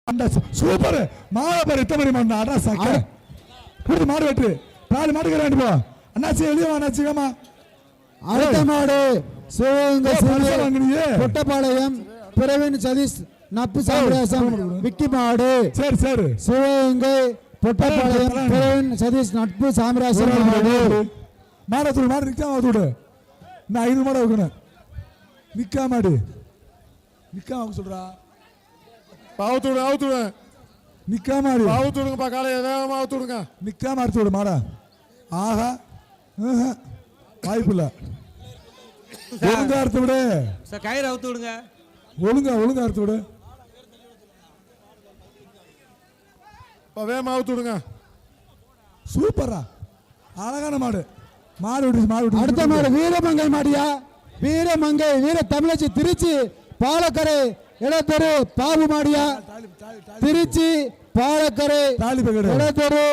super மாவட்ட இத்தமணி மண்ணு அடா சாக்க குடி மாடு வெட்டு நாலு மாடு கரெண்ட் போ அண்ணாச்சி வெளியே அண்ணாச்சிக்கமா அடுத்த மாடு சிவகங்கை பொட்டப்பாளையம் பிரவீன் சதீஷ் நப்பு சாம்பிராசம் விக்கி மாடு சரி சரி சிவகங்கை பொட்டப்பாளையம் பிரவீன் சதீஷ் நட்பு சாம்பிராசம் மாடு மாடத்தூடு மாடு நிக்காம தூடு நான் 5 மாடு வைக்கணும் நிக்காம சொல்றா அவுத்துடு நிக்காம அவுத்துடுங்கப்பா காலையை வேகமா அவுத்துடுங்க நிக்காம அறுத்து விடு மாடா ஆஹா வாய்ப்பு இல்ல ஒழுங்கா அறுத்து விடு கயிறு அவுத்து விடுங்க ஒழுங்கா அறுத்து விடு வேகமா அவுத்துடுங்க சூப்பரா அழகான மாடு மாடு அடுத்த மாடு வீரமங்கை மாடியா வீரமங்கை வீர தமிழச்சி திருச்சி பாலக்கரை இடத்தெரு பாபு மாடியா திருச்சி பாலக்கரை இடத்தெரு